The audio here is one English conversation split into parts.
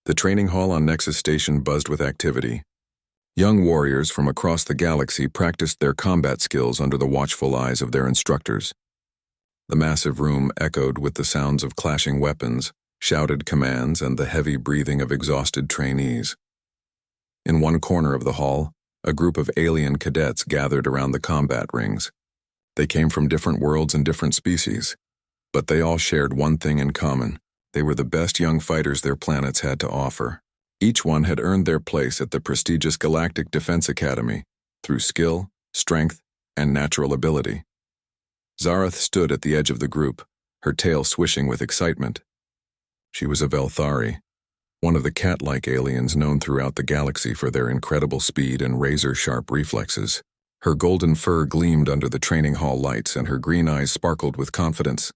The training hall on Nexus Station buzzed with activity. Young warriors from across the galaxy practiced their combat skills under the watchful eyes of their instructors. The massive room echoed with the sounds of clashing weapons, shouted commands, and the heavy breathing of exhausted trainees. In one corner of the hall, a group of alien cadets gathered around the combat rings. They came from different worlds and different species, but they all shared one thing in common. They were the best young fighters their planets had to offer. Each one had earned their place at the prestigious Galactic Defense Academy through skill, strength, and natural ability. Zareth stood at the edge of the group, her tail swishing with excitement. She was a Velthari, one of the cat-like aliens known throughout the galaxy for their incredible speed and razor-sharp reflexes. Her golden fur gleamed under the training hall lights and her green eyes sparkled with confidence.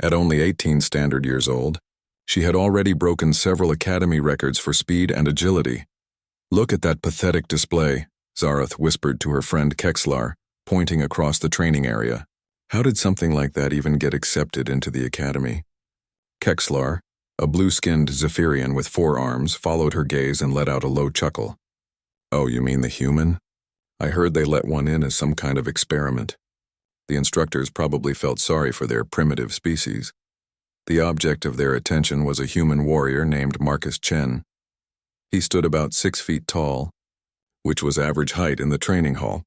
At only 18 standard years old, she had already broken several academy records for speed and agility. "Look at that pathetic display," Zareth whispered to her friend Kexlar, pointing across the training area. "How did something like that even get accepted into the academy?" Kexlar, a blue-skinned Zephyrian with 4 arms, followed her gaze and let out a low chuckle. "Oh, you mean the human? I heard they let one in as some kind of experiment." The instructors probably felt sorry for their primitive species. The object of their attention was a human warrior named Marcus Chen. He stood about 6 feet tall, which was average height in the training hall.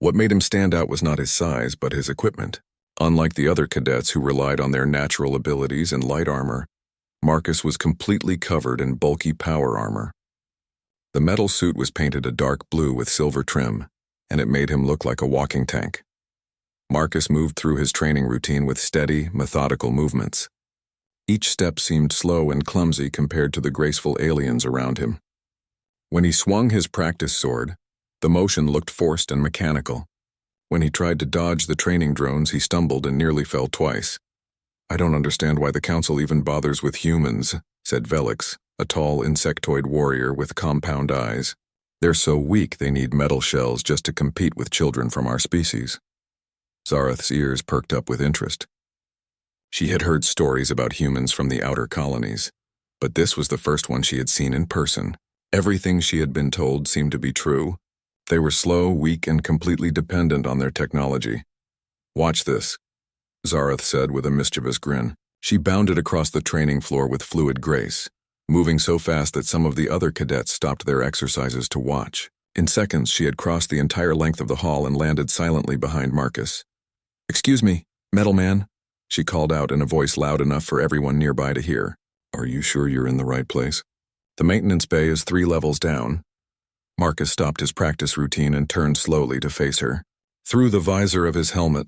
What made him stand out was not his size, but his equipment. Unlike the other cadets who relied on their natural abilities and light armor, Marcus was completely covered in bulky power armor. The metal suit was painted a dark blue with silver trim, and it made him look like a walking tank. Marcus moved through his training routine with steady, methodical movements. Each step seemed slow and clumsy compared to the graceful aliens around him. When he swung his practice sword, the motion looked forced and mechanical. When he tried to dodge the training drones, he stumbled and nearly fell twice. "I don't understand why the Council even bothers with humans," said Velix, a tall insectoid warrior with compound eyes. "They're so weak they need metal shells just to compete with children from our species." Zareth's ears perked up with interest. She had heard stories about humans from the outer colonies, but this was the first one she had seen in person. Everything she had been told seemed to be true. They were slow, weak, and completely dependent on their technology. "Watch this," Zareth said with a mischievous grin. She bounded across the training floor with fluid grace, moving so fast that some of the other cadets stopped their exercises to watch. In seconds, she had crossed the entire length of the hall and landed silently behind Marcus. "Excuse me, Metal Man," she called out in a voice loud enough for everyone nearby to hear. "Are you sure you're in the right place? The maintenance bay is 3 levels down." Marcus stopped his practice routine and turned slowly to face her. Through the visor of his helmet,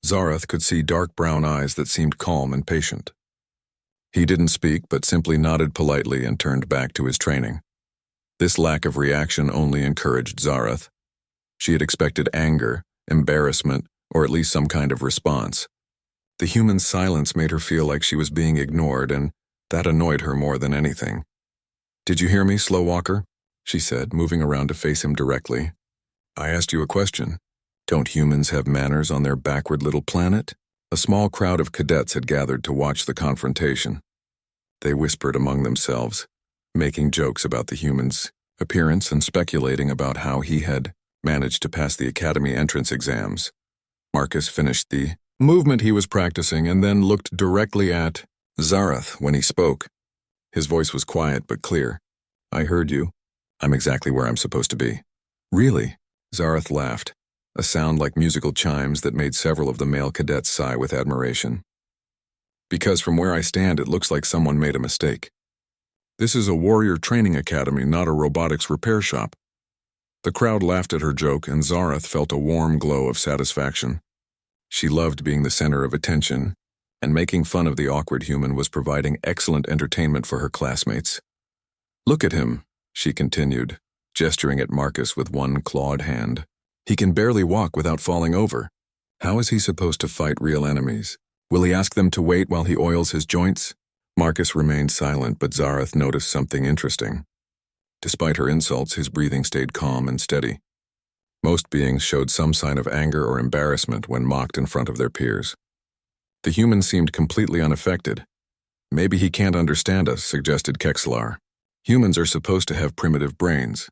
Zareth could see dark brown eyes that seemed calm and patient. He didn't speak, but simply nodded politely and turned back to his training. This lack of reaction only encouraged Zareth. She had expected anger, embarrassment, or at least some kind of response. The human's silence made her feel like she was being ignored, and that annoyed her more than anything. "Did you hear me, Slow Walker?" she said, moving around to face him directly. "I asked you a question. Don't humans have manners on their backward little planet?" A small crowd of cadets had gathered to watch the confrontation. They whispered among themselves, making jokes about the human's appearance and speculating about how he had managed to pass the academy entrance exams. Marcus finished the movement he was practicing and then looked directly at Zareth when he spoke. His voice was quiet but clear. "I heard you. I'm exactly where I'm supposed to be." "Really?" Zareth laughed, a sound like musical chimes that made several of the male cadets sigh with admiration. "Because from where I stand, it looks like someone made a mistake. This is a warrior training academy, not a robotics repair shop." The crowd laughed at her joke, and Zareth felt a warm glow of satisfaction. She loved being the center of attention, and making fun of the awkward human was providing excellent entertainment for her classmates. "Look at him," she continued, gesturing at Marcus with one clawed hand. "He can barely walk without falling over. How is he supposed to fight real enemies? Will he ask them to wait while he oils his joints?" Marcus remained silent, but Zareth noticed something interesting. Despite her insults, his breathing stayed calm and steady. Most beings showed some sign of anger or embarrassment when mocked in front of their peers. The human seemed completely unaffected. "Maybe he can't understand us," suggested Kexlar. Humans are supposed to have primitive brains.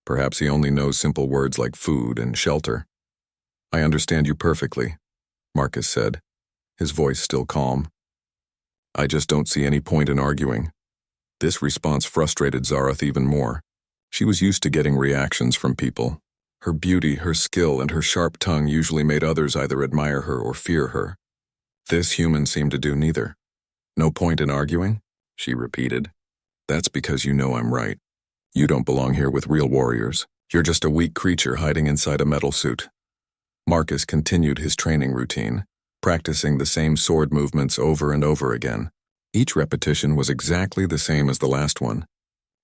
Perhaps he only knows simple words like food and shelter. I understand you perfectly, Marcus said, his voice still calm. I just don't see any point in arguing. This response frustrated Zareth even more. She was used to getting reactions from people. Her beauty, her skill, and her sharp tongue usually made others either admire her or fear her. This human seemed to do neither. No point in arguing? She repeated. That's because you know I'm right. You don't belong here with real warriors. You're just a weak creature hiding inside a metal suit. Marcus continued his training routine, practicing the same sword movements over and over again. Each repetition was exactly the same as the last one.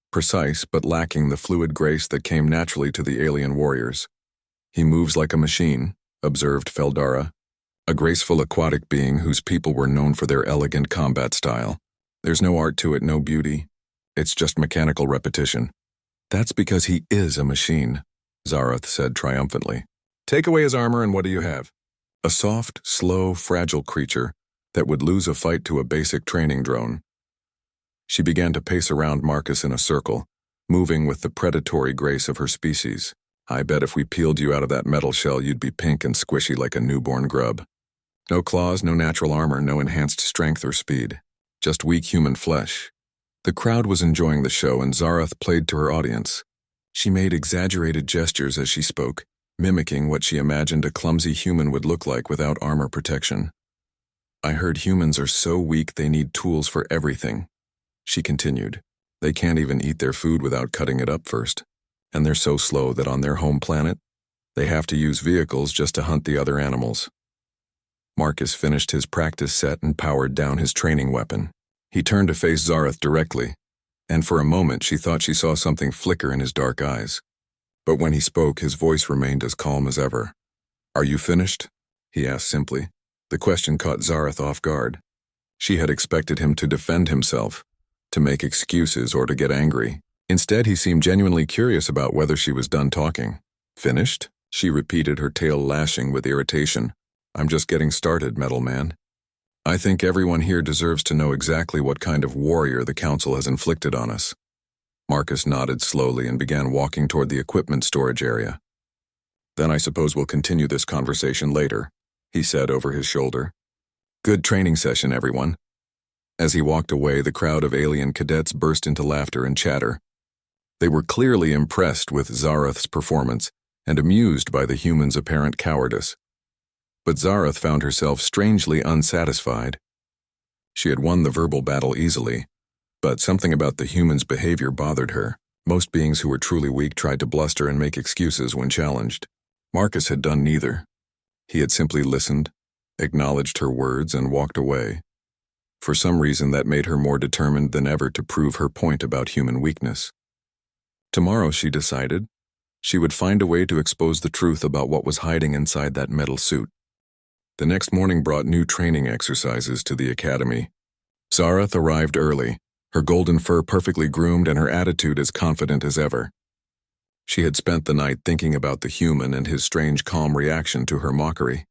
Precise but lacking the fluid grace that came naturally to the alien warriors. He moves like a machine, observed Feldara, a graceful aquatic being whose people were known for their elegant combat style. There's no art to it, no beauty. It's just mechanical repetition. That's because he is a machine, Zareth said triumphantly. Take away his armor and what do you have? A soft, slow, fragile creature that would lose a fight to a basic training drone. She began to pace around Marcus in a circle, moving with the predatory grace of her species. I bet if we peeled you out of that metal shell, you'd be pink and squishy like a newborn grub. No claws, no natural armor, no enhanced strength or speed. Just weak human flesh. The crowd was enjoying the show and Zareth played to her audience. She made exaggerated gestures as she spoke, mimicking what she imagined a clumsy human would look like without armor protection. I heard humans are so weak they need tools for everything. She continued. They can't even eat their food without cutting it up first. And they're so slow that on their home planet, they have to use vehicles just to hunt the other animals. Marcus finished his practice set and powered down his training weapon. He turned to face Zareth directly, and for a moment she thought she saw something flicker in his dark eyes. But when he spoke, his voice remained as calm as ever. Are you finished? He asked simply. The question caught Zareth off guard. She had expected him to defend himself, to make excuses or to get angry. Instead, he seemed genuinely curious about whether she was done talking. Finished? She repeated, her tail lashing with irritation. I'm just getting started, Metal Man. I think everyone here deserves to know exactly what kind of warrior the Council has inflicted on us. Marcus nodded slowly and began walking toward the equipment storage area. Then I suppose we'll continue this conversation later, he said over his shoulder. Good training session, everyone. As he walked away, the crowd of alien cadets burst into laughter and chatter. They were clearly impressed with Zareth's performance and amused by the humans' apparent cowardice. But Zareth found herself strangely unsatisfied. She had won the verbal battle easily, but something about the humans' behavior bothered her. Most beings who were truly weak tried to bluster and make excuses when challenged. Marcus had done neither. He had simply listened, acknowledged her words, and walked away. For some reason that made her more determined than ever to prove her point about human weakness. Tomorrow, she decided, she would find a way to expose the truth about what was hiding inside that metal suit. The next morning brought new training exercises to the academy. Zareth arrived early, her golden fur perfectly groomed and her attitude as confident as ever. She had spent the night thinking about the human and his strange calm reaction to her mockery.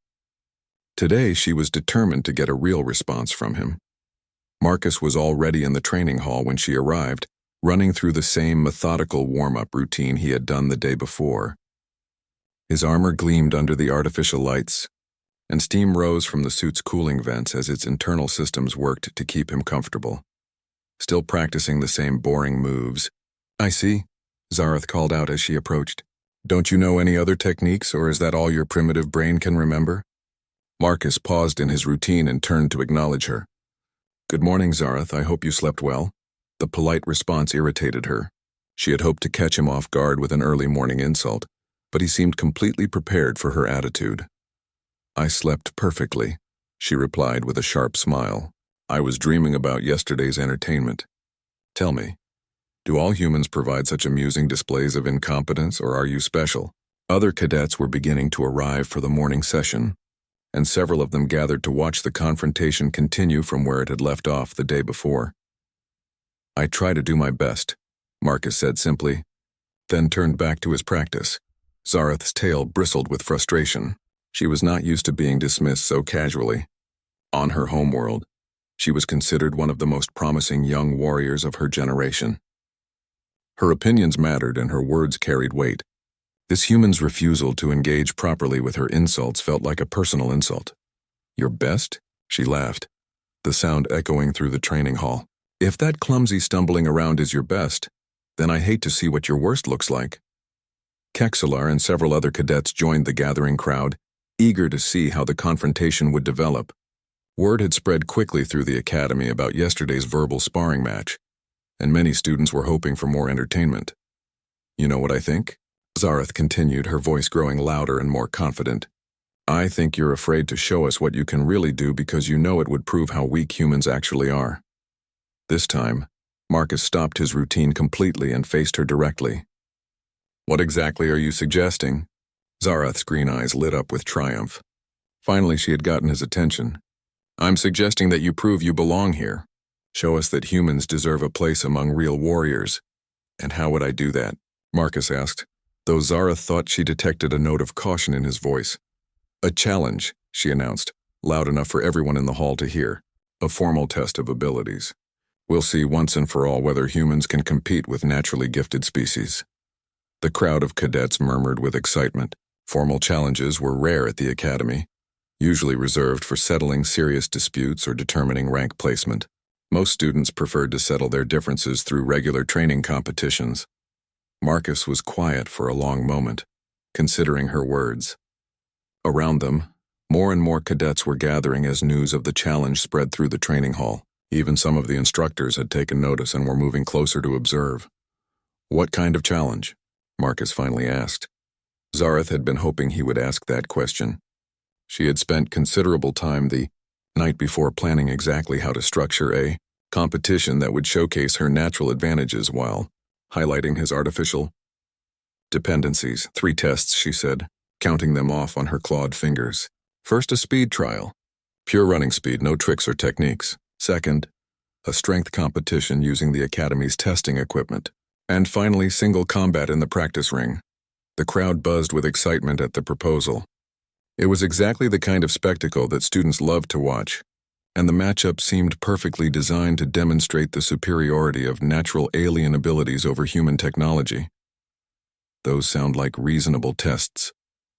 Today she was determined to get a real response from him. Marcus was already in the training hall when she arrived, running through the same methodical warm-up routine he had done the day before. His armor gleamed under the artificial lights, and steam rose from the suit's cooling vents as its internal systems worked to keep him comfortable. Still practicing the same boring moves. I see, Zareth called out as she approached. Don't you know any other techniques, or is that all your primitive brain can remember? Marcus paused in his routine and turned to acknowledge her. Good morning, Zareth. I hope you slept well. The polite response irritated her. She had hoped to catch him off guard with an early morning insult, but he seemed completely prepared for her attitude. I slept perfectly, she replied with a sharp smile. I was dreaming about yesterday's entertainment. Tell me, do all humans provide such amusing displays of incompetence, or are you special? Other cadets were beginning to arrive for the morning session, and several of them gathered to watch the confrontation continue from where it had left off the day before. I try to do my best, Marcus said simply, then turned back to his practice. Zareth's tail bristled with frustration. She was not used to being dismissed so casually. On her homeworld, she was considered one of the most promising young warriors of her generation. Her opinions mattered and her words carried weight. This human's refusal to engage properly with her insults felt like a personal insult. "Your best?" She laughed, the sound echoing through the training hall. "If that clumsy stumbling around is your best, then I hate to see what your worst looks like." Kexelar and several other cadets joined the gathering crowd, eager to see how the confrontation would develop. Word had spread quickly through the academy about yesterday's verbal sparring match, and many students were hoping for more entertainment. "You know what I think?" Zareth continued, her voice growing louder and more confident. "I think you're afraid to show us what you can really do because you know it would prove how weak humans actually are." This time, Marcus stopped his routine completely and faced her directly. "What exactly are you suggesting?" Zareth's green eyes lit up with triumph. Finally, she had gotten his attention. "I'm suggesting that you prove you belong here. Show us that humans deserve a place among real warriors." "And how would I do that?" Marcus asked, though Zareth thought she detected a note of caution in his voice. "A challenge," she announced, loud enough for everyone in the hall to hear. "A formal test of abilities. We'll see once and for all whether humans can compete with naturally gifted species." The crowd of cadets murmured with excitement. Formal challenges were rare at the academy, usually reserved for settling serious disputes or determining rank placement. Most students preferred to settle their differences through regular training competitions. Marcus was quiet for a long moment, considering her words. Around them, more and more cadets were gathering as news of the challenge spread through the training hall. Even some of the instructors had taken notice and were moving closer to observe. "What kind of challenge?" Marcus finally asked. Zareth had been hoping he would ask that question. She had spent considerable time the night before planning exactly how to structure a competition that would showcase her natural advantages while highlighting his artificial dependencies. 3 tests, she said, counting them off on her clawed fingers. First, a speed trial. Pure running speed, no tricks or techniques. Second, a strength competition using the Academy's testing equipment. And finally, single combat in the practice ring. The crowd buzzed with excitement at the proposal. It was exactly the kind of spectacle that students loved to watch, and the matchup seemed perfectly designed to demonstrate the superiority of natural alien abilities over human technology. "Those sound like reasonable tests,"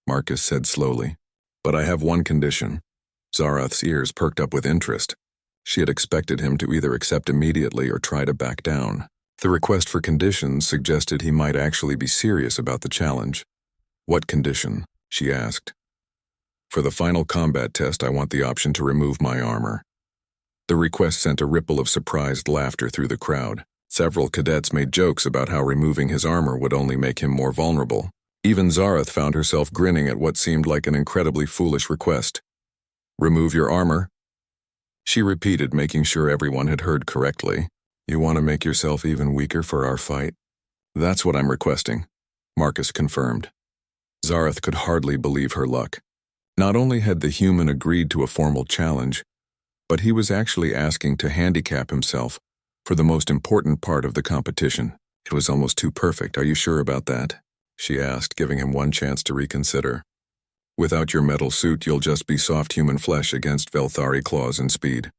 Marcus said slowly. "But I have one condition." Zareth's ears perked up with interest. She had expected him to either accept immediately or try to back down. The request for conditions suggested he might actually be serious about the challenge. "What condition?" she asked. "For the final combat test, I want the option to remove my armor." The request sent a ripple of surprised laughter through the crowd. Several cadets made jokes about how removing his armor would only make him more vulnerable. Even Zareth found herself grinning at what seemed like an incredibly foolish request. "Remove your armor?" She repeated, making sure everyone had heard correctly. "You want to make yourself even weaker for our fight?" "That's what I'm requesting," Marcus confirmed. Zareth could hardly believe her luck. Not only had the human agreed to a formal challenge, but he was actually asking to handicap himself for the most important part of the competition. It was almost too perfect. "Are you sure about that?" she asked, giving him one chance to reconsider. "Without your metal suit, you'll just be soft human flesh against Velthari claws and speed."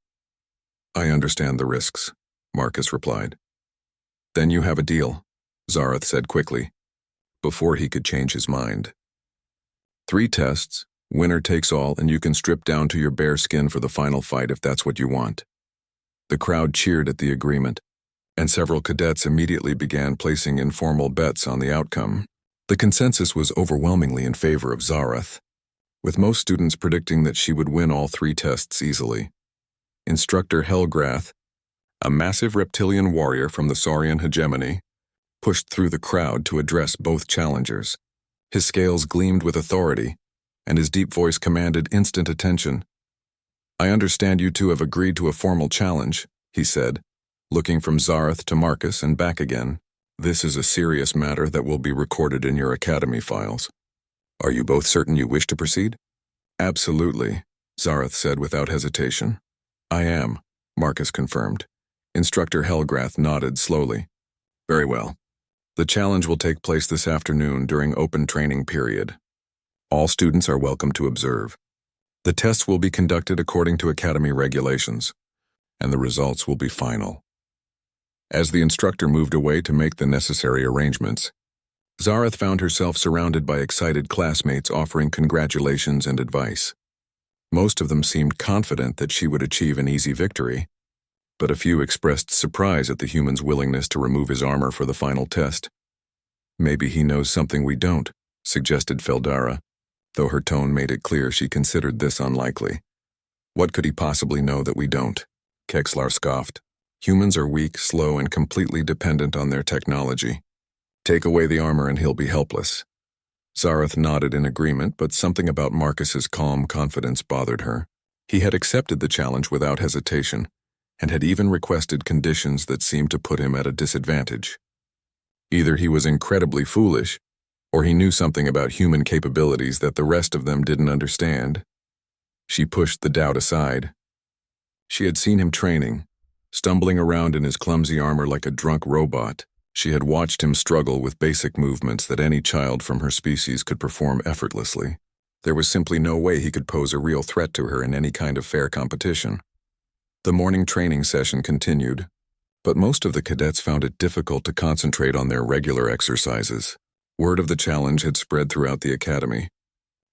"I understand the risks," Marcus replied. "Then you have a deal," Zareth said quickly, before he could change his mind. 3 tests, winner takes all, and you can strip down to your bare skin for the final fight if that's what you want. The crowd cheered at the agreement, and several cadets immediately began placing informal bets on the outcome. The consensus was overwhelmingly in favor of Zareth, with most students predicting that she would win all 3 tests easily. Instructor Helgrath, a massive reptilian warrior from the Saurian hegemony, pushed through the crowd to address both challengers. His scales gleamed with authority, and his deep voice commanded instant attention. "I understand you 2 have agreed to a formal challenge," he said, looking from Zareth to Marcus and back again. "This is a serious matter that will be recorded in your academy files. Are you both certain you wish to proceed?" "Absolutely," Zareth said without hesitation. "I am," Marcus confirmed. Instructor Helgrath nodded slowly. "Very well. The challenge will take place this afternoon during open training period. All students are welcome to observe. The tests will be conducted according to Academy regulations, and the results will be final." As the instructor moved away to make the necessary arrangements, Zareth found herself surrounded by excited classmates offering congratulations and advice. Most of them seemed confident that she would achieve an easy victory, but a few expressed surprise at the human's willingness to remove his armor for the final test. "Maybe he knows something we don't," suggested Feldara, though her tone made it clear she considered this unlikely. "What could he possibly know that we don't?" Kexlar scoffed. "Humans are weak, slow, and completely dependent on their technology. Take away the armor and he'll be helpless." Zareth nodded in agreement, but something about Marcus's calm confidence bothered her. He had accepted the challenge without hesitation, and had even requested conditions that seemed to put him at a disadvantage. Either he was incredibly foolish, or he knew something about human capabilities that the rest of them didn't understand. She pushed the doubt aside. She had seen him training, stumbling around in his clumsy armor like a drunk robot. She had watched him struggle with basic movements that any child from her species could perform effortlessly. There was simply no way he could pose a real threat to her in any kind of fair competition. The morning training session continued, but most of the cadets found it difficult to concentrate on their regular exercises. Word of the challenge had spread throughout the academy,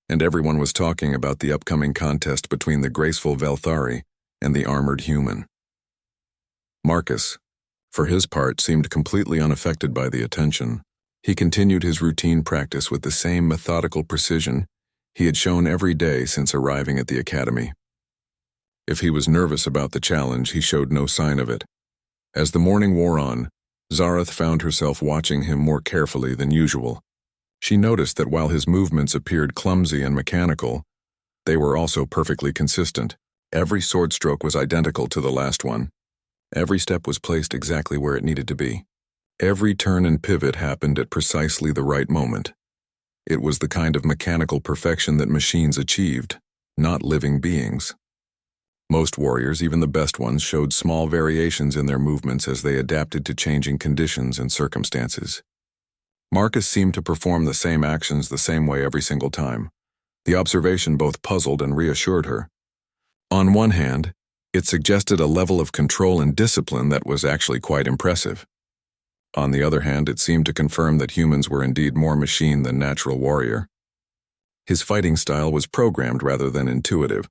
and everyone was talking about the upcoming contest between the graceful Velthari and the armored human. Marcus, for his part, seemed completely unaffected by the attention. He continued his routine practice with the same methodical precision he had shown every day since arriving at the academy. If he was nervous about the challenge, he showed no sign of it. As the morning wore on, Zareth found herself watching him more carefully than usual. She noticed that while his movements appeared clumsy and mechanical, they were also perfectly consistent. Every sword stroke was identical to the last one. Every step was placed exactly where it needed to be. Every turn and pivot happened at precisely the right moment. It was the kind of mechanical perfection that machines achieved, not living beings. Most warriors, even the best ones, showed small variations in their movements as they adapted to changing conditions and circumstances. Marcus seemed to perform the same actions the same way every single time. The observation both puzzled and reassured her. On one hand, it suggested a level of control and discipline that was actually quite impressive. On the other hand, it seemed to confirm that humans were indeed more machine than natural warrior. His fighting style was programmed rather than intuitive.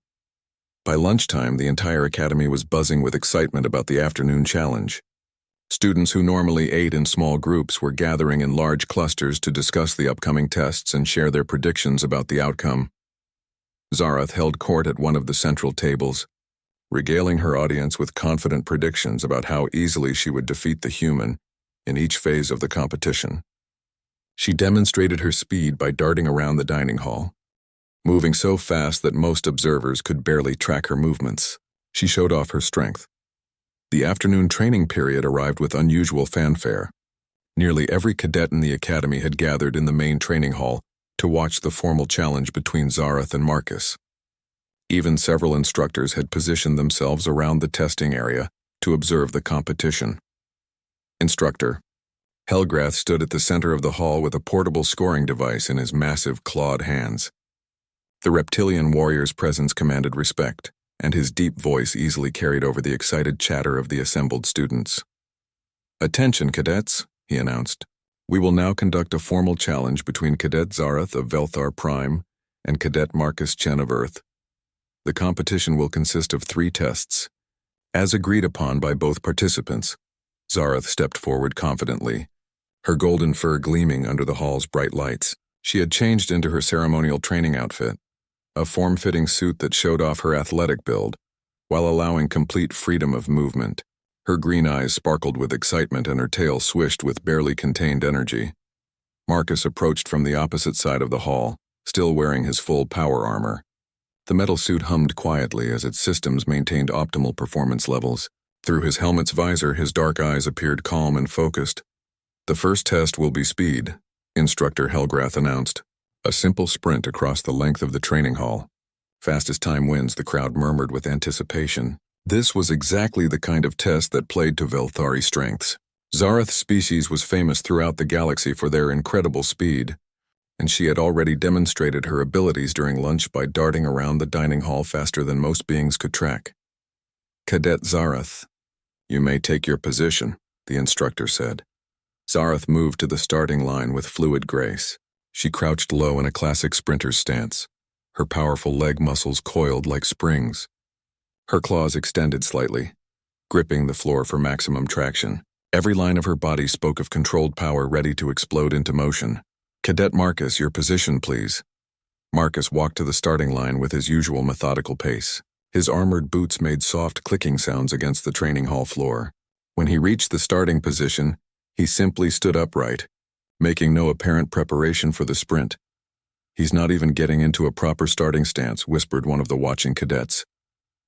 By lunchtime, the entire academy was buzzing with excitement about the afternoon challenge. Students who normally ate in small groups were gathering in large clusters to discuss the upcoming tests and share their predictions about the outcome. Zareth held court at one of the central tables, regaling her audience with confident predictions about how easily she would defeat the human in each phase of the competition. She demonstrated her speed by darting around the dining hall, moving so fast that most observers could barely track her movements. She showed off her strength. The afternoon training period arrived with unusual fanfare. Nearly every cadet in the academy had gathered in the main training hall to watch the formal challenge between Zareth and Marcus. Even several instructors had positioned themselves around the testing area to observe the competition. Instructor Helgrath stood at the center of the hall with a portable scoring device in his massive clawed hands. The reptilian warrior's presence commanded respect, and his deep voice easily carried over the excited chatter of the assembled students. "Attention, cadets," he announced. "We will now conduct a formal challenge between Cadet Zareth of Velthar Prime and Cadet Marcus Chen of Earth. The competition will consist of 3 tests. As agreed upon by both participants." Zareth stepped forward confidently, her golden fur gleaming under the hall's bright lights. She had changed into her ceremonial training outfit, a form-fitting suit that showed off her athletic build, while allowing complete freedom of movement. Her green eyes sparkled with excitement and her tail swished with barely contained energy. Marcus approached from the opposite side of the hall, still wearing his full power armor. The metal suit hummed quietly as its systems maintained optimal performance levels. Through his helmet's visor, his dark eyes appeared calm and focused. "The first test will be speed," Instructor Helgrath announced. A simple sprint across the length of the training hall. "Fastest time wins," the crowd murmured with anticipation. This was exactly the kind of test that played to Velthari's strengths. Zareth's species was famous throughout the galaxy for their incredible speed, and she had already demonstrated her abilities during lunch by darting around the dining hall faster than most beings could track. "Cadet Zareth, you may take your position," the instructor said. Zarath moved to the starting line with fluid grace. She crouched low in a classic sprinter's stance, her powerful leg muscles coiled like springs. Her claws extended slightly, gripping the floor for maximum traction. Every line of her body spoke of controlled power ready to explode into motion. "Cadet Marcus, your position, please." Marcus walked to the starting line with his usual methodical pace. His armored boots made soft clicking sounds against the training hall floor. When he reached the starting position, he simply stood upright, making no apparent preparation for the sprint. "He's not even getting into a proper starting stance," whispered one of the watching cadets.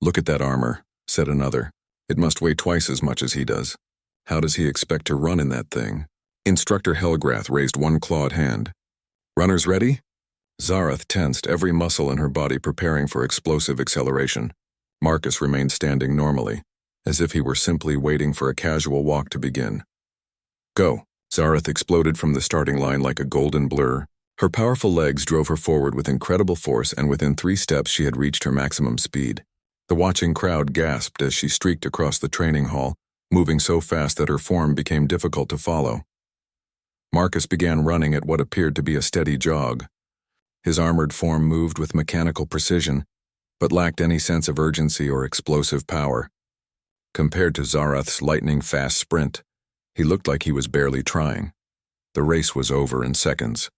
"Look at that armor," said another. "It must weigh twice as much as he does. How does he expect to run in that thing?" Instructor Helgrath raised one clawed hand. "Runners ready?" Zarath tensed, every muscle in her body preparing for explosive acceleration. Marcus remained standing normally, as if he were simply waiting for a casual walk to begin. "Go." Zarath exploded from the starting line like a golden blur. Her powerful legs drove her forward with incredible force, and within 3 steps she had reached her maximum speed. The watching crowd gasped as she streaked across the training hall, moving so fast that her form became difficult to follow. Marcus began running at what appeared to be a steady jog. His armored form moved with mechanical precision, but lacked any sense of urgency or explosive power. Compared to Zarath's lightning-fast sprint, he looked like he was barely trying. The race was over in seconds.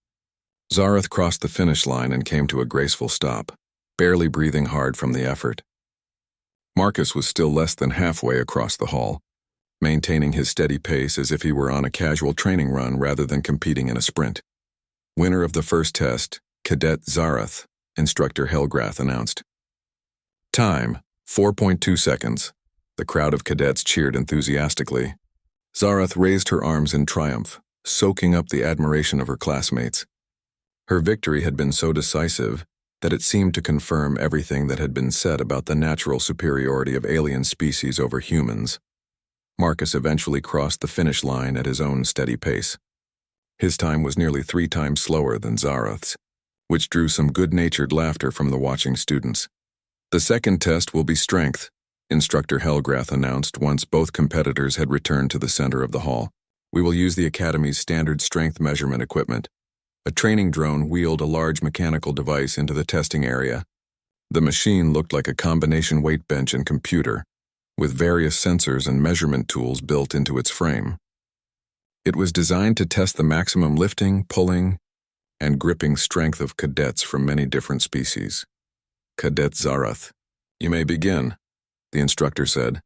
Zarath crossed the finish line and came to a graceful stop, barely breathing hard from the effort. Marcus was still less than halfway across the hall, maintaining his steady pace as if he were on a casual training run rather than competing in a sprint. "Winner of the first test, Cadet Zarath," Instructor Helgrath announced. "Time, 4.2 seconds. The crowd of cadets cheered enthusiastically. Zarath raised her arms in triumph, soaking up the admiration of her classmates. Her victory had been so decisive that it seemed to confirm everything that had been said about the natural superiority of alien species over humans. Marcus eventually crossed the finish line at his own steady pace. His time was nearly 3 times slower than Zarath's, which drew some good-natured laughter from the watching students. "The second test will be strength," Instructor Helgrath announced once both competitors had returned to the center of the hall. "We will use the Academy's standard strength measurement equipment." A training drone wheeled a large mechanical device into the testing area. The machine looked like a combination weight bench and computer, with various sensors and measurement tools built into its frame. It was designed to test the maximum lifting, pulling, and gripping strength of cadets from many different species. "Cadet Zarath, you may begin," the instructor said.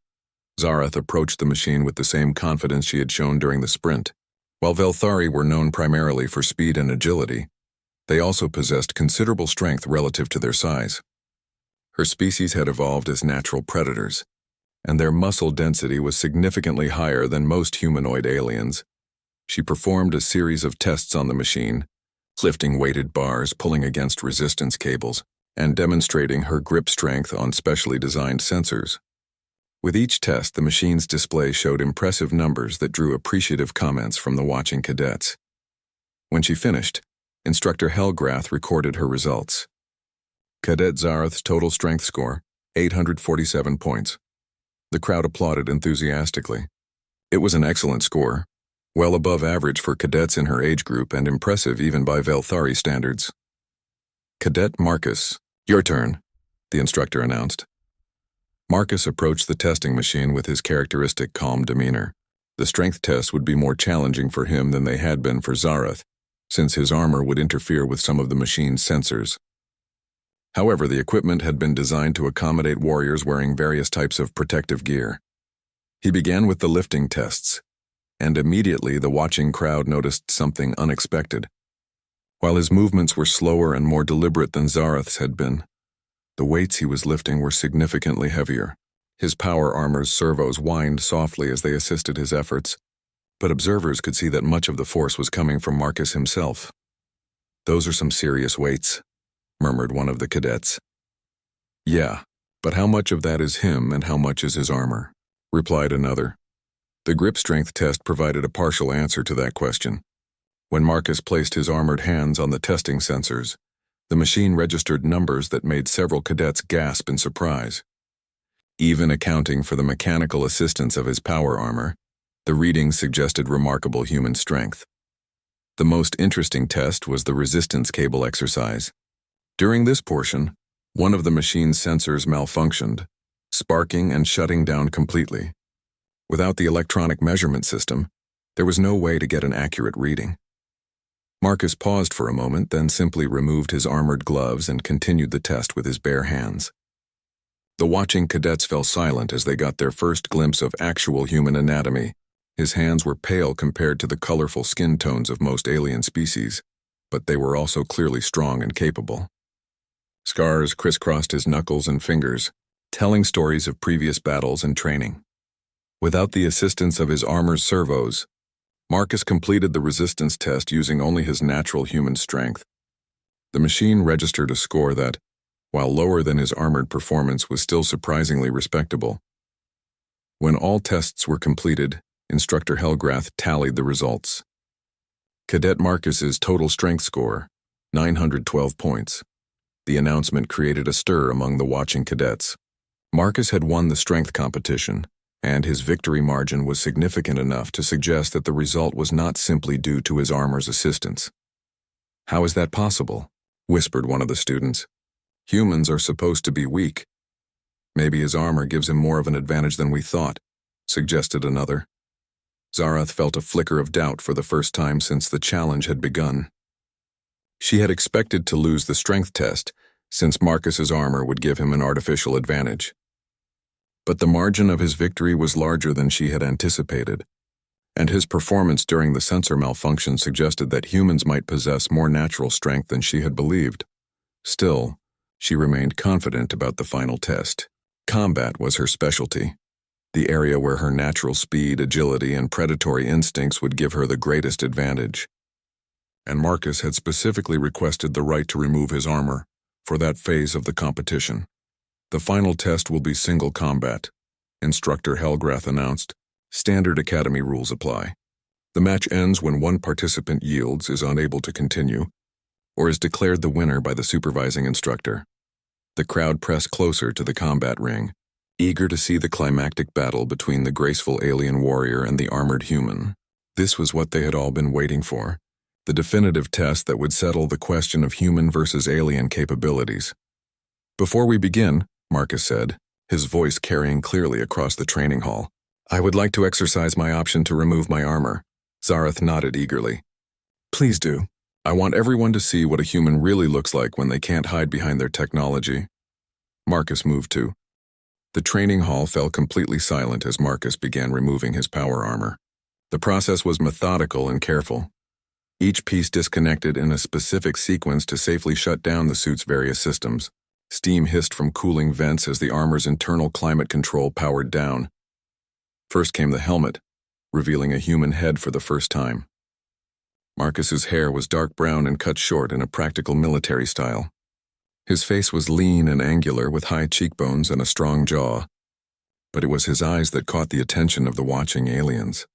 Zarath approached the machine with the same confidence she had shown during the sprint. While Velthari were known primarily for speed and agility, they also possessed considerable strength relative to their size. Her species had evolved as natural predators, and their muscle density was significantly higher than most humanoid aliens. She performed a series of tests on the machine, lifting weighted bars, pulling against resistance cables, and demonstrating her grip strength on specially designed sensors. With each test, the machine's display showed impressive numbers that drew appreciative comments from the watching cadets. When she finished, Instructor Helgrath recorded her results. Cadet Zarath's total strength score, 847 points. The crowd applauded enthusiastically. It was an excellent score, well above average for cadets in her age group and impressive even by Velthari standards. "Cadet Marcus, your turn," the instructor announced. Marcus approached the testing machine with his characteristic calm demeanor. The strength test would be more challenging for him than they had been for Zarath, since his armor would interfere with some of the machine's sensors. However, the equipment had been designed to accommodate warriors wearing various types of protective gear. He began with the lifting tests, and immediately the watching crowd noticed something unexpected. While his movements were slower and more deliberate than Zarath's had been, the weights he was lifting were significantly heavier. His power armor's servos whined softly as they assisted his efforts, but observers could see that much of the force was coming from Marcus himself. "Those are some serious weights," murmured one of the cadets. "Yeah, but how much of that is him and how much is his armor?" replied another. The grip strength test provided a partial answer to that question. When Marcus placed his armored hands on the testing sensors, the machine registered numbers that made several cadets gasp in surprise. Even accounting for the mechanical assistance of his power armor, The readings suggested remarkable human strength. The most interesting test was the resistance cable exercise. During this portion, one of the machine's sensors malfunctioned, sparking and shutting down completely. Without the electronic measurement system, there was no way to get an accurate reading. Marcus paused for a moment, then simply removed his armored gloves and continued the test with his bare hands. The watching cadets fell silent as they got their first glimpse of actual human anatomy. His hands were pale compared to the colorful skin tones of most alien species, but they were also clearly strong and capable. Scars crisscrossed his knuckles and fingers, telling stories of previous battles and training. Without the assistance of his armor's servos, Marcus completed the resistance test using only his natural human strength. The machine registered a score that, while lower than his armored performance, was still surprisingly respectable. When all tests were completed, Instructor Helgrath tallied the results. Cadet Marcus's total strength score, 912 points. The announcement created a stir among the watching cadets. Marcus had won the strength competition, and his victory margin was significant enough to suggest that the result was not simply due to his armor's assistance. "How is that possible?" whispered one of the students. "Humans are supposed to be weak." "Maybe his armor gives him more of an advantage than we thought," suggested another. Zarath felt a flicker of doubt for the first time since the challenge had begun. She had expected to lose the strength test, since Marcus's armor would give him an artificial advantage. But the margin of his victory was larger than she had anticipated, and his performance during the sensor malfunction suggested that humans might possess more natural strength than she had believed. Still, she remained confident about the final test. Combat was her specialty, the area where her natural speed, agility, and predatory instincts would give her the greatest advantage. And Marcus had specifically requested the right to remove his armor for that phase of the competition. "The final test will be single combat," Instructor Helgrath announced. "Standard Academy rules apply. The match ends when one participant yields, is unable to continue, or is declared the winner by the supervising instructor." The crowd pressed closer to the combat ring, eager to see the climactic battle between the graceful alien warrior and the armored human. This was what they had all been waiting for, the definitive test that would settle the question of human versus alien capabilities. "Before we begin," Marcus said, his voice carrying clearly across the training hall, "I would like to exercise my option to remove my armor." Zarath nodded eagerly. "Please do. I want everyone to see what a human really looks like when they can't hide behind their technology." Marcus moved too. The training hall fell completely silent as Marcus began removing his power armor. The process was methodical and careful. Each piece disconnected in a specific sequence to safely shut down the suit's various systems. Steam hissed from cooling vents as the armor's internal climate control powered down. First came the helmet, revealing a human head for the first time. Marcus's hair was dark brown and cut short in a practical military style. His face was lean and angular with high cheekbones and a strong jaw, but it was his eyes that caught the attention of the watching aliens.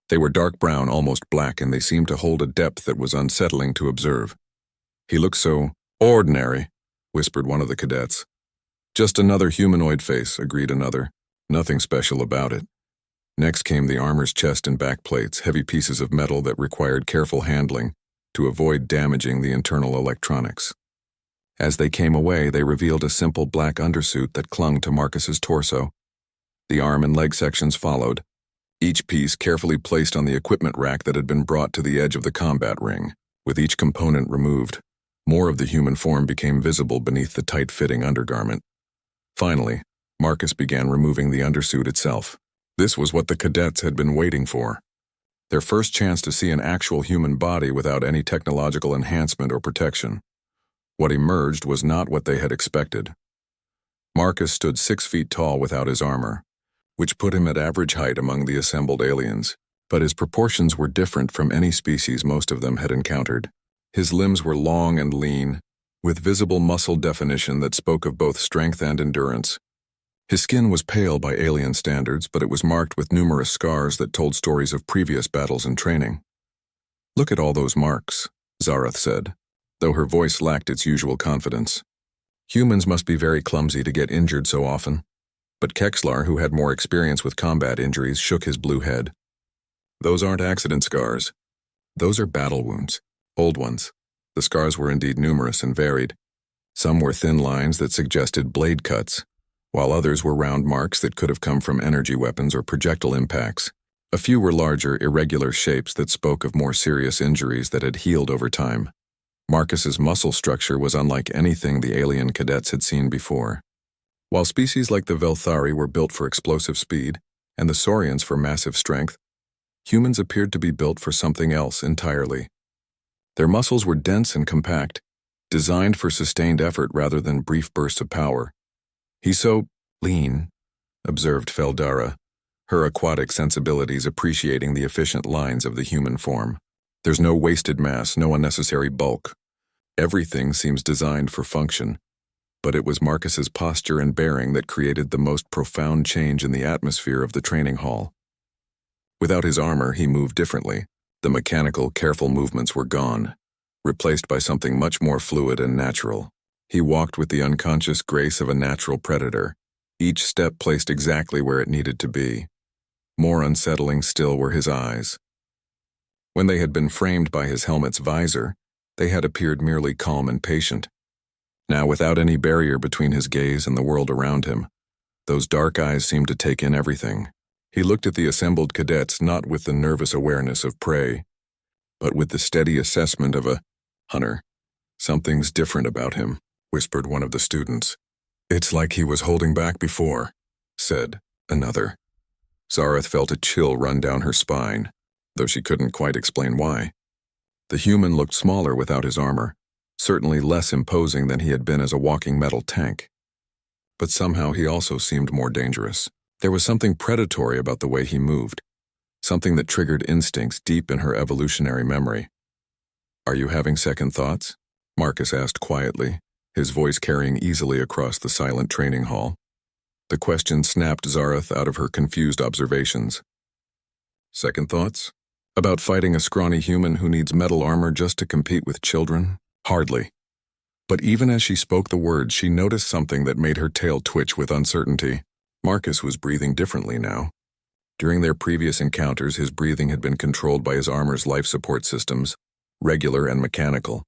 They were dark brown, almost black, and they seemed to hold a depth that was unsettling to observe. "He looked so ordinary," whispered one of the cadets. "Just another humanoid face," agreed another. "Nothing special about it." Next came the armor's chest and back plates, heavy pieces of metal that required careful handling to avoid damaging the internal electronics. As they came away, they revealed a simple black undersuit that clung to Marcus's torso. The arm and leg sections followed, each piece carefully placed on the equipment rack that had been brought to the edge of the combat ring. With each component removed, more of the human form became visible beneath the tight-fitting undergarment. Finally, Marcus began removing the undersuit itself. This was what the cadets had been waiting for. Their first chance to see an actual human body without any technological enhancement or protection. What emerged was not what they had expected. Marcus stood 6 feet tall without his armor, which put him at average height among the assembled aliens, but his proportions were different from any species most of them had encountered. His limbs were long and lean, with visible muscle definition that spoke of both strength and endurance. His skin was pale by alien standards, but it was marked with numerous scars that told stories of previous battles and training. "Look at all those marks," Zarath said, though her voice lacked its usual confidence. "Humans must be very clumsy to get injured so often." But Kexlar, who had more experience with combat injuries, shook his blue head. Those aren't accident scars. Those are battle wounds. Old ones. The scars were indeed numerous and varied. Some were thin lines that suggested blade cuts, while others were round marks that could have come from energy weapons or projectile impacts. A few were larger, irregular shapes that spoke of more serious injuries that had healed over time. Marcus's muscle structure was unlike anything the alien cadets had seen before. While species like the Velthari were built for explosive speed, and the Saurians for massive strength, humans appeared to be built for something else entirely. Their muscles were dense and compact, designed for sustained effort rather than brief bursts of power. "He's so lean," observed Feldara, her aquatic sensibilities appreciating the efficient lines of the human form. "There's no wasted mass, no unnecessary bulk. Everything seems designed for function." But it was Marcus's posture and bearing that created the most profound change in the atmosphere of the training hall. Without his armor, he moved differently. The mechanical, careful movements were gone, replaced by something much more fluid and natural. He walked with the unconscious grace of a natural predator, each step placed exactly where it needed to be. More unsettling still were his eyes. When they had been framed by his helmet's visor, they had appeared merely calm and patient. Now, without any barrier between his gaze and the world around him, those dark eyes seemed to take in everything. He looked at the assembled cadets not with the nervous awareness of prey, but with the steady assessment of a hunter. "Something's different about him," whispered one of the students. "It's like he was holding back before," said another. Zareth felt a chill run down her spine, though she couldn't quite explain why. The human looked smaller without his armor, certainly less imposing than he had been as a walking metal tank. But somehow he also seemed more dangerous. There was something predatory about the way he moved, something that triggered instincts deep in her evolutionary memory. "Are you having second thoughts?" Marcus asked quietly, his voice carrying easily across the silent training hall. The question snapped Zareth out of her confused observations. "Second thoughts? About fighting a scrawny human who needs metal armor just to compete with children? Hardly." But even as she spoke the words, she noticed something that made her tail twitch with uncertainty. Marcus was breathing differently now. During their previous encounters, his breathing had been controlled by his armor's life support systems, regular and mechanical.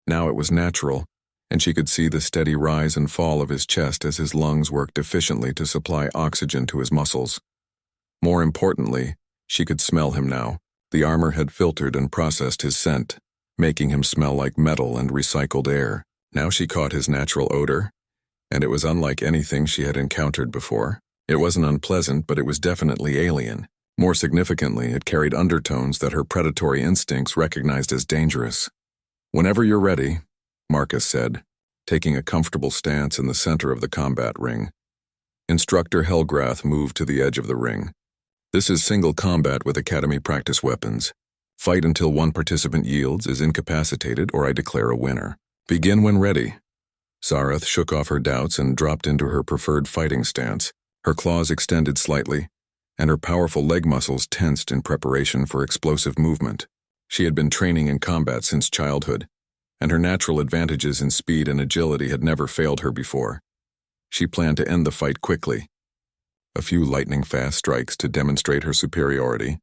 Now it was natural, and she could see the steady rise and fall of his chest as his lungs worked efficiently to supply oxygen to his muscles. More importantly, she could smell him now. The armor had filtered and processed his scent, making him smell like metal and recycled air. Now she caught his natural odor, and it was unlike anything she had encountered before. It wasn't unpleasant, but it was definitely alien. More significantly, it carried undertones that her predatory instincts recognized as dangerous. "Whenever you're ready," Marcus said, taking a comfortable stance in the center of the combat ring. Instructor Helgrath moved to the edge of the ring. "This is single combat with Academy practice weapons. Fight until one participant yields, is incapacitated, or I declare a winner. Begin when ready." Zareth shook off her doubts and dropped into her preferred fighting stance. Her claws extended slightly, and her powerful leg muscles tensed in preparation for explosive movement. She had been training in combat since childhood, and her natural advantages in speed and agility had never failed her before. She planned to end the fight quickly. A few lightning-fast strikes to demonstrate her superiority,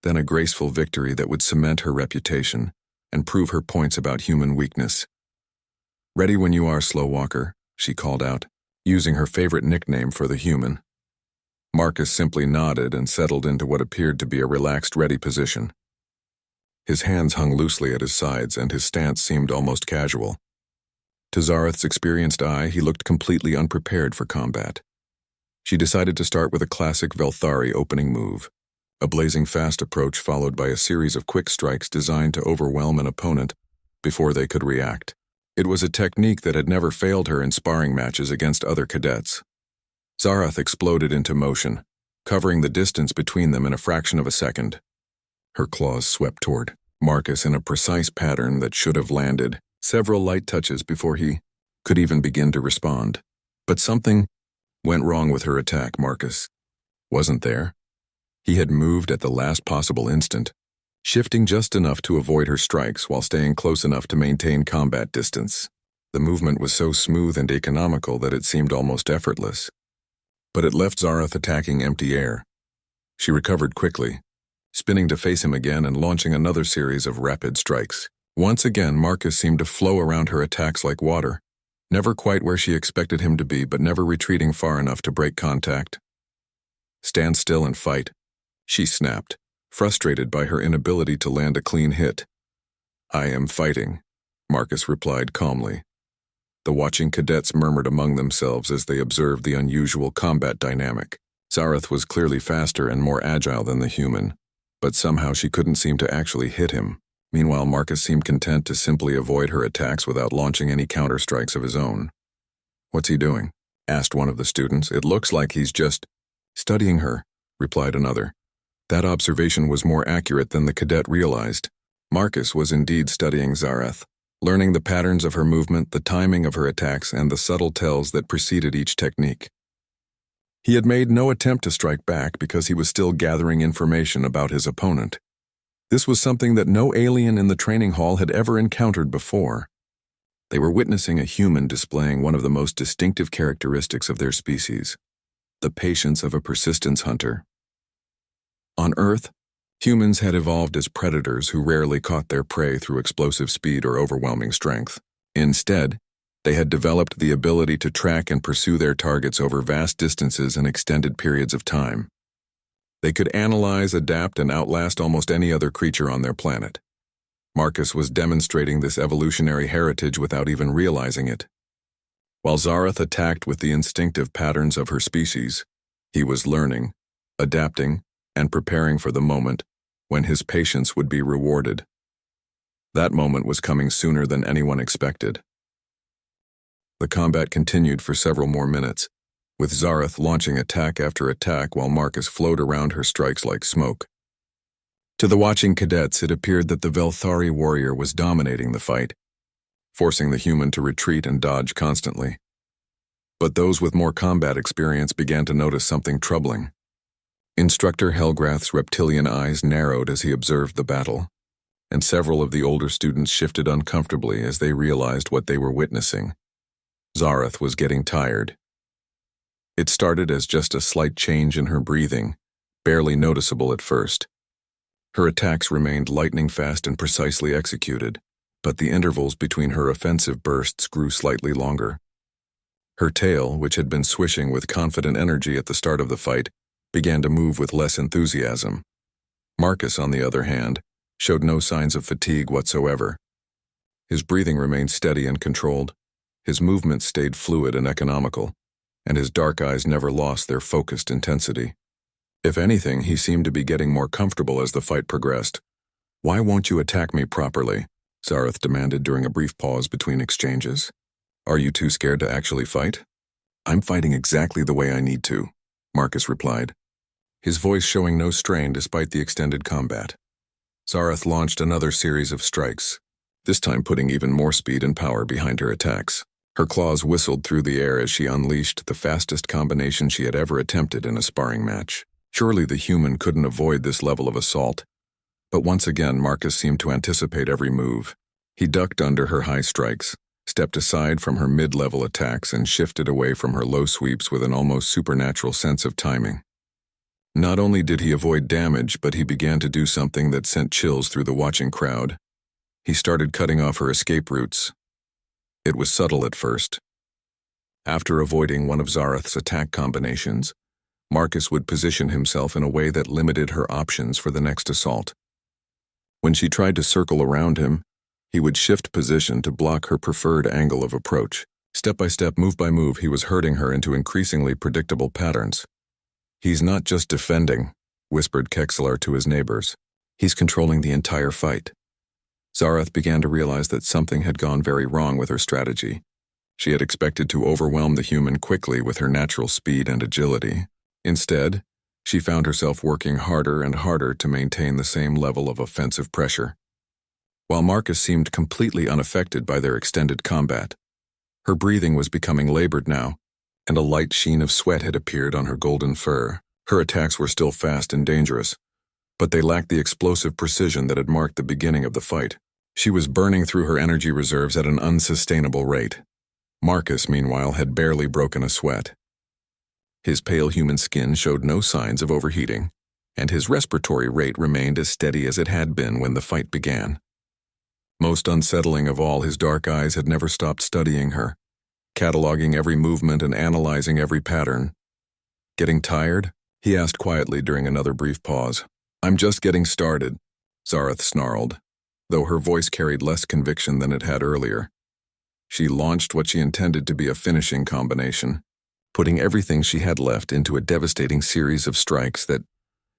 then a graceful victory that would cement her reputation and prove her points about human weakness. "Ready when you are, Slow Walker," she called out, using her favorite nickname for the human. Marcus simply nodded and settled into what appeared to be a relaxed, ready position. His hands hung loosely at his sides, and his stance seemed almost casual. To Zareth's experienced eye, he looked completely unprepared for combat. She decided to start with a classic Velthari opening move, a blazing fast approach followed by a series of quick strikes designed to overwhelm an opponent before they could react. It was a technique that had never failed her in sparring matches against other cadets. Zareth exploded into motion, covering the distance between them in a fraction of a second. Her claws swept toward Marcus in a precise pattern that should have landed several light touches before he could even begin to respond. But something went wrong with her attack. Marcus wasn't there. He had moved at the last possible instant, shifting just enough to avoid her strikes while staying close enough to maintain combat distance. The movement was so smooth and economical that it seemed almost effortless. But it left Zareth attacking empty air. She recovered quickly, spinning to face him again and launching another series of rapid strikes. Once again, Marcus seemed to flow around her attacks like water, never quite where she expected him to be, but never retreating far enough to break contact. "Stand still and fight," she snapped, frustrated by her inability to land a clean hit. "I am fighting," Marcus replied calmly. The watching cadets murmured among themselves as they observed the unusual combat dynamic. Zareth was clearly faster and more agile than the human, but somehow she couldn't seem to actually hit him. Meanwhile, Marcus seemed content to simply avoid her attacks without launching any counter-strikes of his own. "What's he doing?" asked one of the students. "It looks like he's just studying her," replied another. That observation was more accurate than the cadet realized. Marcus was indeed studying Zareth, learning the patterns of her movement, the timing of her attacks, and the subtle tells that preceded each technique. He had made no attempt to strike back because he was still gathering information about his opponent. This was something that no alien in the training hall had ever encountered before. They were witnessing a human displaying one of the most distinctive characteristics of their species, the patience of a persistence hunter. On Earth, humans had evolved as predators who rarely caught their prey through explosive speed or overwhelming strength. Instead, they had developed the ability to track and pursue their targets over vast distances and extended periods of time. They could analyze, adapt, and outlast almost any other creature on their planet. Marcus was demonstrating this evolutionary heritage without even realizing it. While Zareth attacked with the instinctive patterns of her species, he was learning, adapting, and preparing for the moment when his patience would be rewarded. That moment was coming sooner than anyone expected. The combat continued for several more minutes, with Zareth launching attack after attack while Marcus flowed around her strikes like smoke. To the watching cadets, it appeared that the Velthari warrior was dominating the fight, forcing the human to retreat and dodge constantly. But those with more combat experience began to notice something troubling. Instructor Helgrath's reptilian eyes narrowed as he observed the battle, and several of the older students shifted uncomfortably as they realized what they were witnessing. Zareth was getting tired. It started as just a slight change in her breathing, barely noticeable at first. Her attacks remained lightning-fast and precisely executed, but the intervals between her offensive bursts grew slightly longer. Her tail, which had been swishing with confident energy at the start of the fight, began to move with less enthusiasm. Marcus, on the other hand, showed no signs of fatigue whatsoever. His breathing remained steady and controlled, his movements stayed fluid and economical, and his dark eyes never lost their focused intensity. If anything, he seemed to be getting more comfortable as the fight progressed. "Why won't you attack me properly?" Zareth demanded during a brief pause between exchanges. "Are you too scared to actually fight?" "I'm fighting exactly the way I need to," Marcus replied, his voice showing no strain despite the extended combat. Zareth launched another series of strikes, this time putting even more speed and power behind her attacks. Her claws whistled through the air as she unleashed the fastest combination she had ever attempted in a sparring match. Surely the human couldn't avoid this level of assault. But once again, Marcus seemed to anticipate every move. He ducked under her high strikes, stepped aside from her mid-level attacks, and shifted away from her low sweeps with an almost supernatural sense of timing. Not only did he avoid damage, but he began to do something that sent chills through the watching crowd. He started cutting off her escape routes. It was subtle at first. After avoiding one of Zareth's attack combinations, Marcus would position himself in a way that limited her options for the next assault. When she tried to circle around him, he would shift position to block her preferred angle of approach. Step by step, move by move, he was herding her into increasingly predictable patterns. "He's not just defending," whispered Kexler to his neighbors. "He's controlling the entire fight." Zareth began to realize that something had gone very wrong with her strategy. She had expected to overwhelm the human quickly with her natural speed and agility. Instead, she found herself working harder and harder to maintain the same level of offensive pressure. While Marcus seemed completely unaffected by their extended combat, her breathing was becoming labored now, and a light sheen of sweat had appeared on her golden fur. Her attacks were still fast and dangerous, but they lacked the explosive precision that had marked the beginning of the fight. She was burning through her energy reserves at an unsustainable rate. Marcus, meanwhile, had barely broken a sweat. His pale human skin showed no signs of overheating, and his respiratory rate remained as steady as it had been when the fight began. Most unsettling of all, his dark eyes had never stopped studying her, cataloging every movement and analyzing every pattern. "Getting tired?" he asked quietly during another brief pause. "I'm just getting started," Zareth snarled, though her voice carried less conviction than it had earlier. She launched what she intended to be a finishing combination, putting everything she had left into a devastating series of strikes that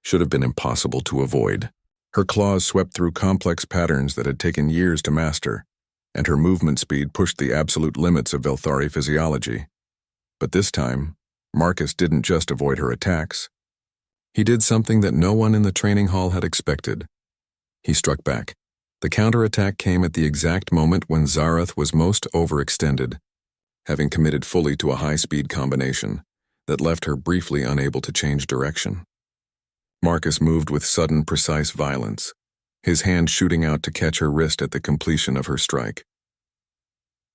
should have been impossible to avoid. Her claws swept through complex patterns that had taken years to master, and her movement speed pushed the absolute limits of Velthari physiology. But this time, Marcus didn't just avoid her attacks. He did something that no one in the training hall had expected. He struck back. The counterattack came at the exact moment when Zareth was most overextended, having committed fully to a high-speed combination that left her briefly unable to change direction. Marcus moved with sudden, precise violence, his hand shooting out to catch her wrist at the completion of her strike.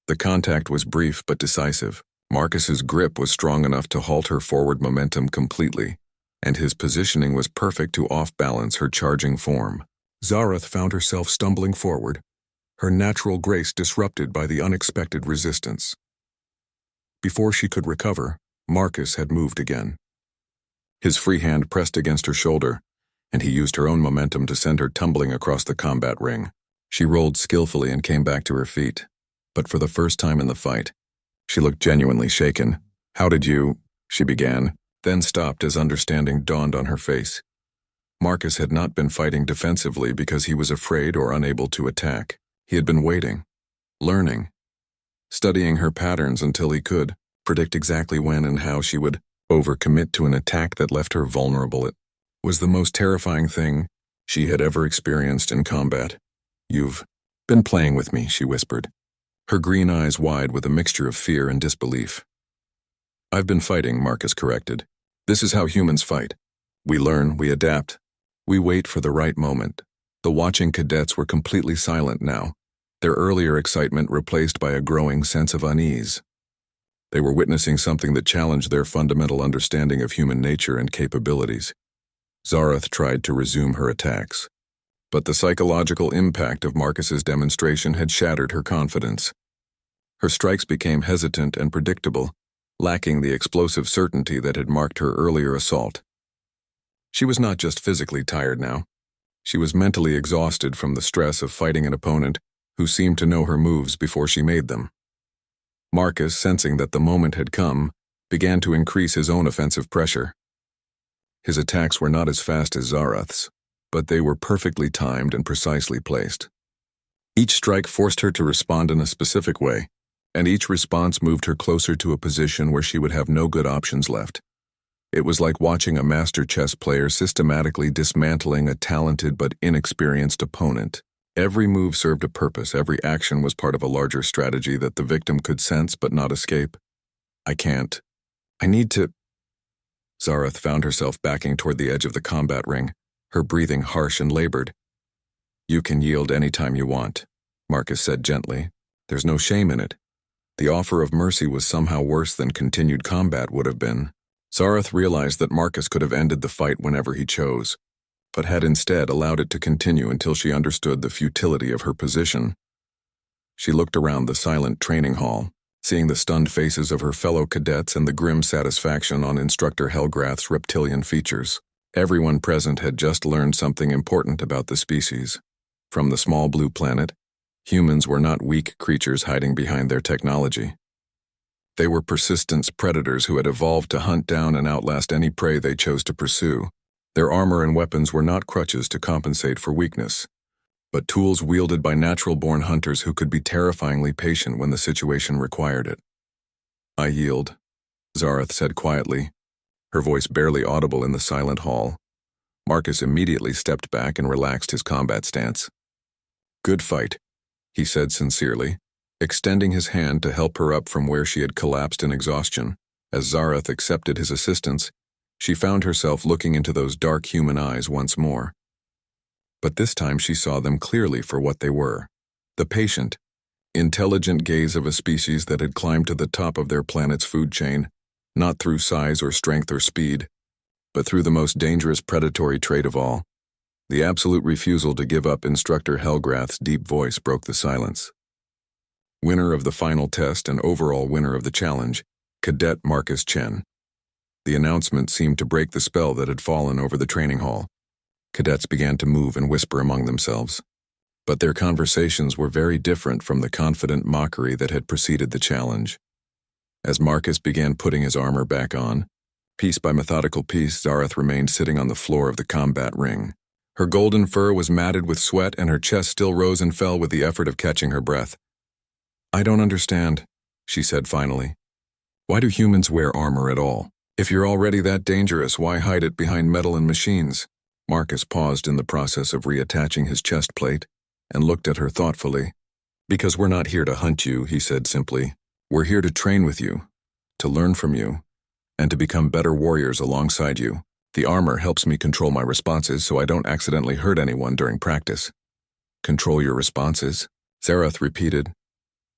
The contact was brief but decisive. Marcus's grip was strong enough to halt her forward momentum completely, and his positioning was perfect to off-balance her charging form. Zareth found herself stumbling forward, her natural grace disrupted by the unexpected resistance. Before she could recover, Marcus had moved again. His free hand pressed against her shoulder, and he used her own momentum to send her tumbling across the combat ring. She rolled skillfully and came back to her feet, but for the first time in the fight, she looked genuinely shaken. "How did you—" she began, then stopped as understanding dawned on her face. Marcus had not been fighting defensively because he was afraid or unable to attack. He had been waiting, learning, studying her patterns until he could predict exactly when and how she would overcommit to an attack that left her vulnerable. It was the most terrifying thing she had ever experienced in combat. "You've been playing with me," she whispered, her green eyes wide with a mixture of fear and disbelief. "I've been fighting," Marcus corrected. "This is how humans fight. We learn, we adapt, we wait for the right moment." The watching cadets were completely silent now, their earlier excitement replaced by a growing sense of unease. They were witnessing something that challenged their fundamental understanding of human nature and capabilities. Zareth tried to resume her attacks, but the psychological impact of Marcus's demonstration had shattered her confidence. Her strikes became hesitant and predictable, lacking the explosive certainty that had marked her earlier assault. She was not just physically tired now. She was mentally exhausted from the stress of fighting an opponent who seemed to know her moves before she made them. Marcus, sensing that the moment had come, began to increase his own offensive pressure. His attacks were not as fast as Zareth's, but they were perfectly timed and precisely placed. Each strike forced her to respond in a specific way, and each response moved her closer to a position where she would have no good options left. It was like watching a master chess player systematically dismantling a talented but inexperienced opponent. Every move served a purpose, every action was part of a larger strategy that the victim could sense but not escape. "I can't. I need to—" Zareth found herself backing toward the edge of the combat ring, her breathing harsh and labored. "You can yield any time you want," Marcus said gently. "There's no shame in it." The offer of mercy was somehow worse than continued combat would have been. Zareth realized that Marcus could have ended the fight whenever he chose, but had instead allowed it to continue until she understood the futility of her position. She looked around the silent training hall, seeing the stunned faces of her fellow cadets and the grim satisfaction on Instructor Helgrath's reptilian features. Everyone present had just learned something important about the species. From the small blue planet, humans were not weak creatures hiding behind their technology. They were persistent predators who had evolved to hunt down and outlast any prey they chose to pursue. Their armor and weapons were not crutches to compensate for weakness, but tools wielded by natural-born hunters who could be terrifyingly patient when the situation required it. "I yield," Zareth said quietly, her voice barely audible in the silent hall. Marcus immediately stepped back and relaxed his combat stance. "Good fight," he said sincerely, extending his hand to help her up from where she had collapsed in exhaustion. As Zareth accepted his assistance, she found herself looking into those dark human eyes once more. But this time she saw them clearly for what they were: the patient, intelligent gaze of a species that had climbed to the top of their planet's food chain, not through size or strength or speed, but through the most dangerous predatory trait of all. The absolute refusal to give up. Instructor Helgrath's deep voice broke the silence. Winner of the final test and overall winner of the challenge, Cadet Marcus Chen. The announcement seemed to break the spell that had fallen over the training hall. Cadets began to move and whisper among themselves. But their conversations were very different from the confident mockery that had preceded the challenge. As Marcus began putting his armor back on, piece by methodical piece, Zareth remained sitting on the floor of the combat ring. Her golden fur was matted with sweat and her chest still rose and fell with the effort of catching her breath. "I don't understand," she said finally. "Why do humans wear armor at all? If you're already that dangerous, why hide it behind metal and machines?" Marcus paused in the process of reattaching his chest plate and looked at her thoughtfully. "Because we're not here to hunt you," he said simply. "We're here to train with you, to learn from you, and to become better warriors alongside you. The armor helps me control my responses so I don't accidentally hurt anyone during practice." "Control your responses?" Zareth repeated.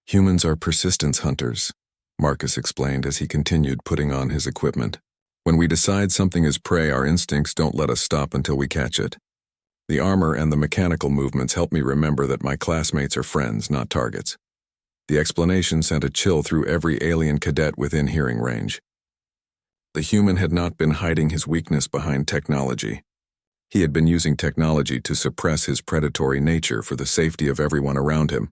"Humans are persistence hunters," Marcus explained as he continued putting on his equipment. "When we decide something is prey, our instincts don't let us stop until we catch it. The armor and the mechanical movements help me remember that my classmates are friends, not targets." The explanation sent a chill through every alien cadet within hearing range. The human had not been hiding his weakness behind technology. He had been using technology to suppress his predatory nature for the safety of everyone around him.